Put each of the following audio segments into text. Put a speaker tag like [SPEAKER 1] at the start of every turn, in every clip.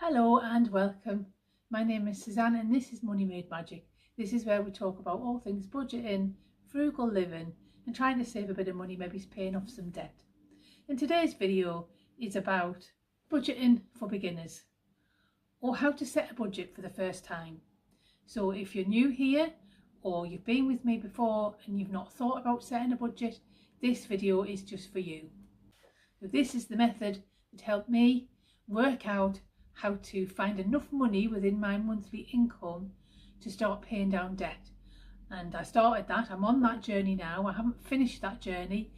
[SPEAKER 1] Hello and welcome. My name is Suzanne and this is Money Made Magic. This is where we talk about all things budgeting, frugal living and trying to save a bit of money, maybe paying off some debt. And today's video is about budgeting for beginners or how to set a budget for the first time. So if you're new here or you've been with me before and you've not thought about setting a budget, this video is just for you. So this is the method that helped me work out how to find enough money within my monthly income to start paying down debt. And I started that. I'm on that journey now. I haven't finished that journey.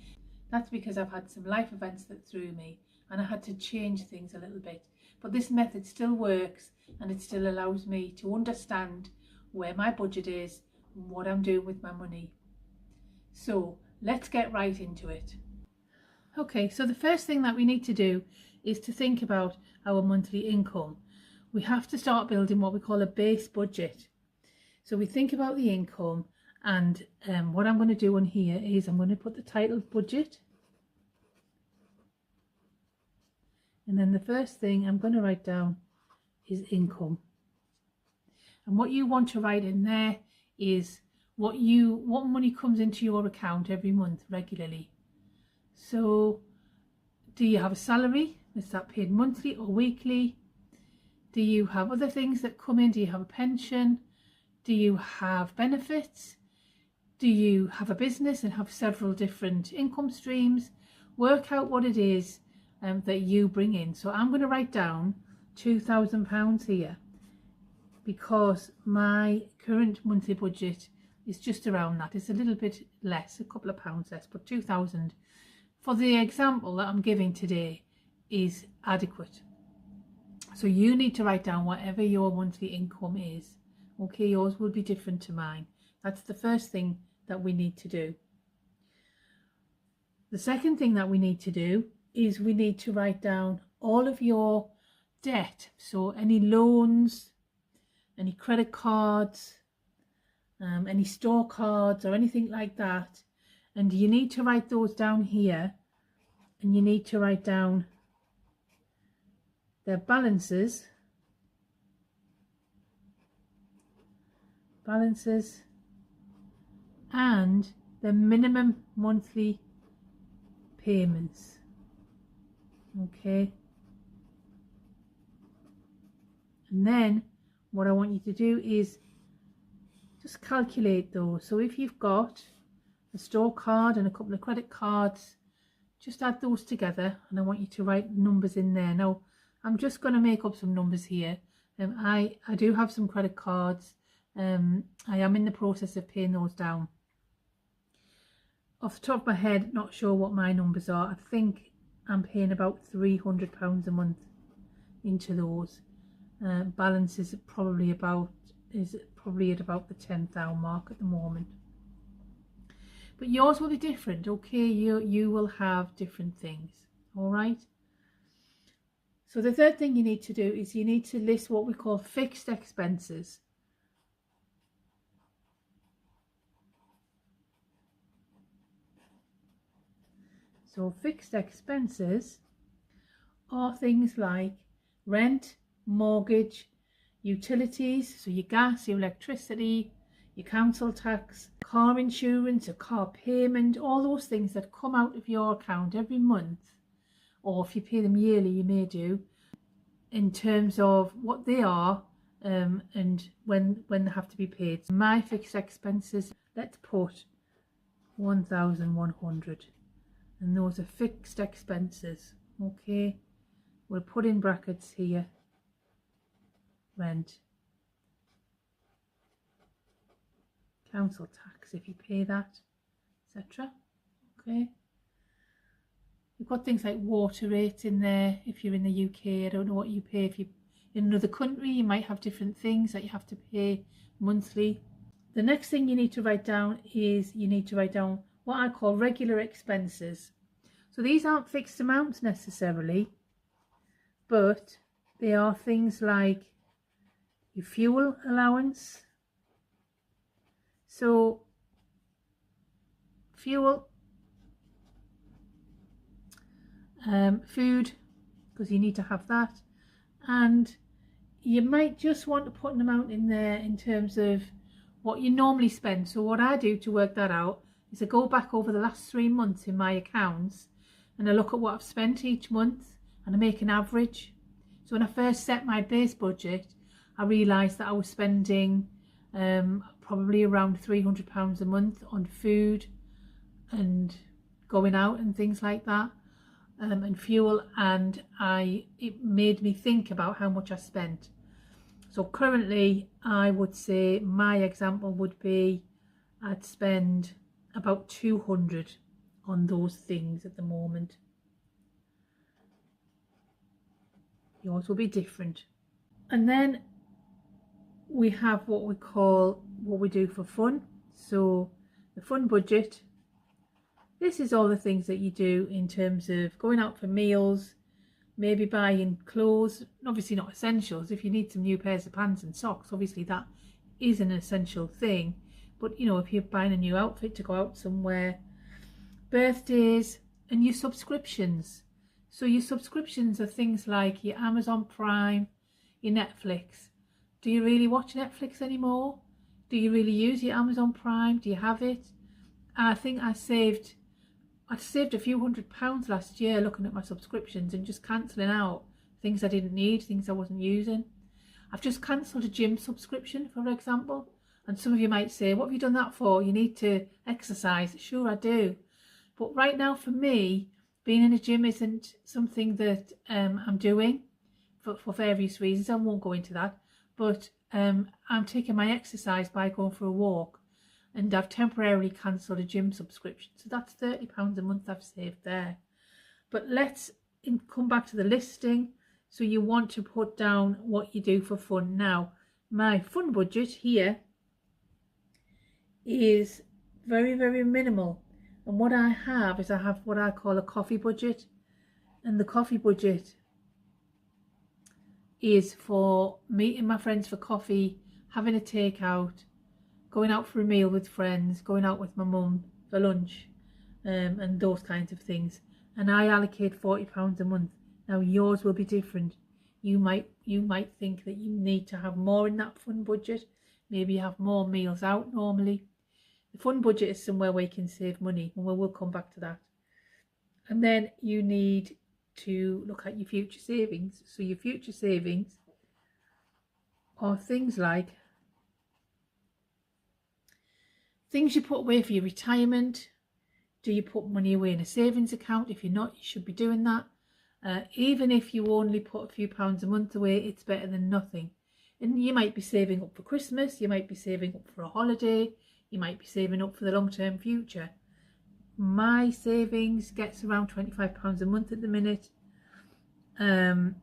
[SPEAKER 1] That's because I've had some life events that threw me and I had to change things a little bit. But this method still works and it still allows me to understand where my budget is and what I'm doing with my money. So let's get right into it. Okay, so the first thing that we need to do is to think about our monthly income. We have to start building what we call a base budget. So we think about the income, and what I'm going to do on here is I'm going to put the title budget, and then the first thing I'm going to write down is income. And what you want to write in there is what money comes into your account every month regularly. So do you have a salary? Is that paid monthly or weekly? Do you have other things that come in? Do you have a pension? Do you have benefits? Do you have a business and have several different income streams? Work out what it is that you bring in. So I'm going to write down £2,000 here because my current monthly budget is just around that. It's a little bit less, a couple of pounds less, but 2,000 for the example that I'm giving today is adequate. So you need to write down whatever your monthly income is. Okay, yours will be different to mine. That's the first thing that we need to do. The second thing that we need to do is we need to write down all of your debt. So any loans, any credit cards, any store cards or anything like that. And you need to write those down here, and you need to write down their balances and the minimum monthly payments. Okay, and then what I want you to do is just calculate those. So if you've got a store card and a couple of credit cards, just add those together, and I want you to write numbers in there. Now I'm just going to make up some numbers here. I do have some credit cards. I am in the process of paying those down. Off the top of my head, not sure what my numbers are. I think I'm paying about £300 a month into those. Balance is probably at about the £10,000 mark at the moment. But yours will be different. Okay, you will have different things. All right. So the third thing you need to do is you need to list what we call fixed expenses. So fixed expenses are things like rent, mortgage, utilities, so your gas, your electricity, your council tax, car insurance, a car payment, all those things that come out of your account every month, or if you pay them yearly you may do, in terms of what they are and when they have to be paid. So my fixed expenses, let's put 1,100, and those are fixed expenses. Okay, we'll put in brackets here rent, council tax if you pay that, etc. Okay, you've got things like water rates in there. If you're in the UK, I don't know what you pay. If you're in another country, you might have different things that you have to pay monthly. The next thing you need to write down is you need to write down what I call regular expenses. So these aren't fixed amounts necessarily, but they are things like your fuel allowance. So fuel, food, because you need to have that, and you might just want to put an amount in there in terms of what you normally spend. So what I do to work that out is I go back over the last 3 months in my accounts and I look at what I've spent each month and I make an average. So when I first set my base budget, I realised that I was spending probably around £300 a month on food and going out and things like that, and fuel, and it made me think about how much I spent. So currently I would say my example would be I'd spend about 200 on those things at the moment. Yours will be different. And then we have what we do for fun. So the fun budget, this is all the things that you do in terms of going out for meals, maybe buying clothes, obviously not essentials. If you need some new pairs of pants and socks, obviously that is an essential thing. But you know, if you're buying a new outfit to go out somewhere, birthdays, and your subscriptions. So your subscriptions are things like your Amazon Prime, your Netflix. Do you really watch Netflix anymore? Do you really use your Amazon Prime? Do you have it? And I think I saved a few £100 last year looking at my subscriptions and just cancelling out things I didn't need, things I wasn't using. I've just cancelled a gym subscription, for example. And some of you might say, what have you done that for? You need to exercise. Sure, I do. But right now for me, being in a gym isn't something that I'm doing for various reasons. I won't go into that. But I'm taking my exercise by going for a walk. And I've temporarily cancelled a gym subscription. So that's £30 a month I've saved there. But let's come back to the listing. So you want to put down what you do for fun. Now, my fun budget here is very, very minimal. And what I have is I have what I call a coffee budget. And the coffee budget is for meeting my friends for coffee, having a takeout, going out for a meal with friends, going out with my mum for lunch, and those kinds of things. And I allocate £40 a month. Now yours will be different. You might think that you need to have more in that fun budget. Maybe you have more meals out normally. The fun budget is somewhere where you can save money, and we'll come back to that. And then you need to look at your future savings. So your future savings are things like things you put away for your retirement. Do you put money away in a savings account? If you're not, you should be doing that. Even if you only put a few pounds a month away, it's better than nothing. And you might be saving up for Christmas, you might be saving up for a holiday, you might be saving up for the long-term future. My savings gets around £25 a month at the minute. And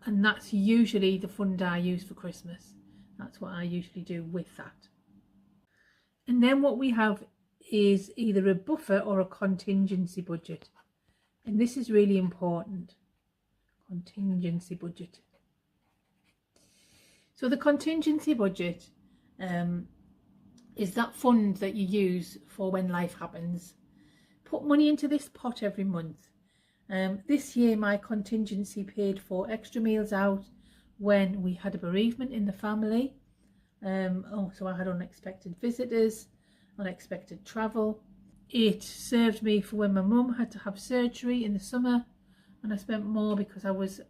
[SPEAKER 1] that's usually the fund I use for Christmas. That's what I usually do with that. And then what we have is either a buffer or a contingency budget. And this is really important. Contingency budget. So the contingency budget is that fund that you use for when life happens. Put money into this pot every month. This year my contingency paid for extra meals out when we had a bereavement in the family. So I had unexpected visitors, unexpected travel. It served me for when my mum had to have surgery in the summer, and I spent more because I was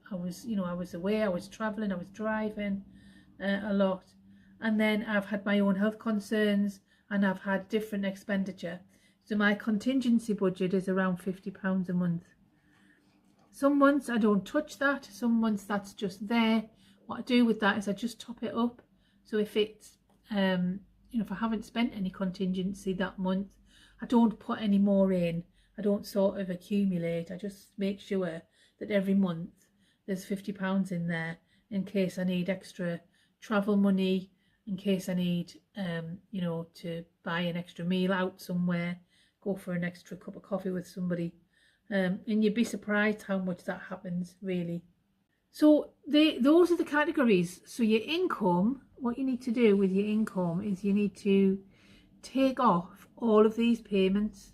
[SPEAKER 1] away, I was travelling, I was driving a lot. And then I've had my own health concerns and I've had different expenditure. So my contingency budget is around £50 a month. Some months I don't touch that, some months that's just there. What I do with that is I just top it up. So if it's, if I haven't spent any contingency that month, I don't put any more in. I don't sort of accumulate. I just make sure that every month there's £50 in there in case I need extra travel money, in case I need, to buy an extra meal out somewhere, go for an extra cup of coffee with somebody. And you'd be surprised how much that happens, really. So those are the categories. So your income, what you need to do with your income is you need to take off all of these payments.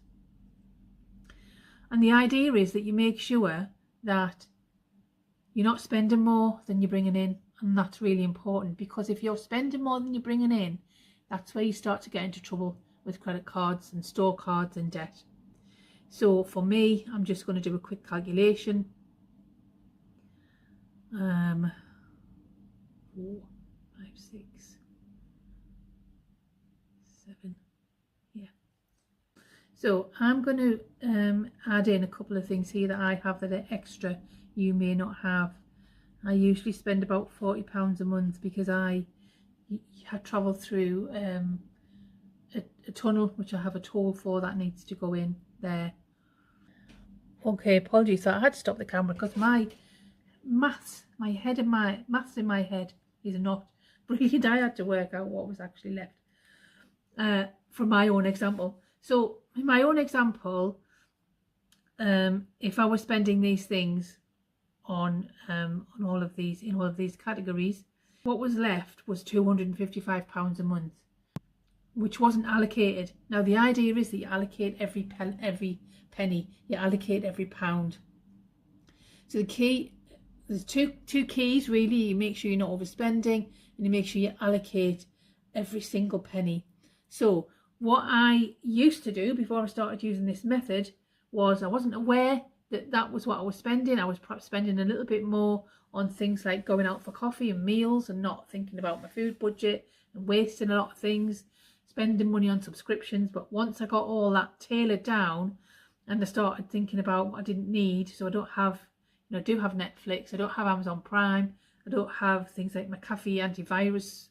[SPEAKER 1] And the idea is that you make sure that you're not spending more than you're bringing in. And that's really important, because if you're spending more than you're bringing in, that's where you start to get into trouble with credit cards and store cards and debt. So for me, I'm just going to do a quick calculation. 4, 5, 6, 7, yeah. So I'm going to add in a couple of things here that I have that are extra you may not have. I usually spend about £40 a month because I travel through a tunnel, which I have a toll for that needs to go in there. Okay, apologies. So I had to stop the camera because my maths in my head is not brilliant. I had to work out what was actually left from my own example. So in my own example, if I was spending these things on all of these in all of these categories, what was left was £255 a month, which wasn't allocated. Now the idea is that you allocate every penny, you allocate every pound. So the key, there's two keys really. You make sure you're not overspending, and you make sure you allocate every single penny. So what I used to do before I started using this method was I wasn't aware that that was what I was spending. I was perhaps spending a little bit more on things like going out for coffee and meals and not thinking about my food budget and wasting a lot of things, spending money on subscriptions. But once I got all that tailored down and I started thinking about what I didn't need, so I don't have, I do have Netflix, I don't have Amazon Prime, I don't have things like McAfee antivirus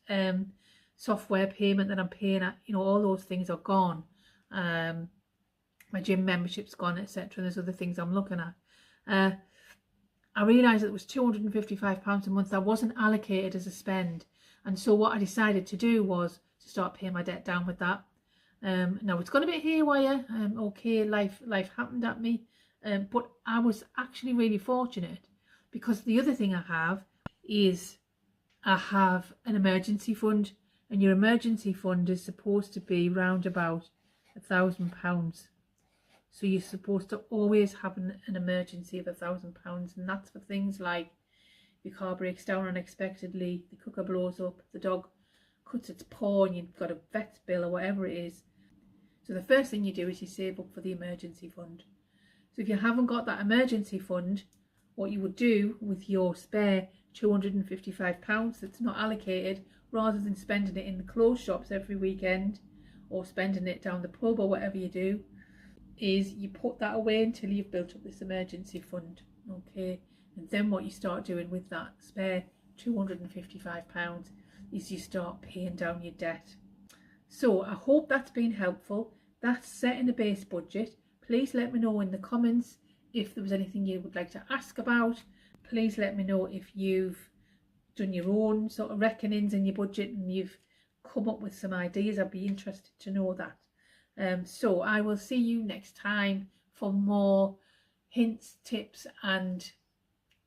[SPEAKER 1] software payment that I'm paying at, all those things are gone. My gym membership's gone, etc. There's other things I'm looking at. I realised that it was £255 a month that wasn't allocated as a spend, and so what I decided to do was to start paying my debt down with that. Now it's gone a bit haywire. Okay, life happened at me, but I was actually really fortunate, because the other thing I have is I have an emergency fund, and your emergency fund is supposed to be round about £1,000. So you're supposed to always have an emergency of £1,000, and that's for things like your car breaks down unexpectedly, the cooker blows up, the dog cuts its paw and you've got a vet's bill or whatever it is. So the first thing you do is you save up for the emergency fund. So if you haven't got that emergency fund, what you would do with your spare £255 that's not allocated, rather than spending it in the clothes shops every weekend or spending it down the pub or whatever you do, is you put that away until you've built up this emergency fund. Okay, and then what you start doing with that spare £255 is you start paying down your debt. So I hope that's been helpful. That's setting a base budget. Please let me know in the comments if there was anything you would like to ask about. Please let me know if you've done your own sort of reckonings in your budget and you've come up with some ideas. I'd be interested to know that. So I will see you next time for more hints, tips and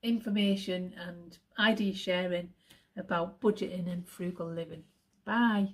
[SPEAKER 1] information and idea sharing about budgeting and frugal living. Bye.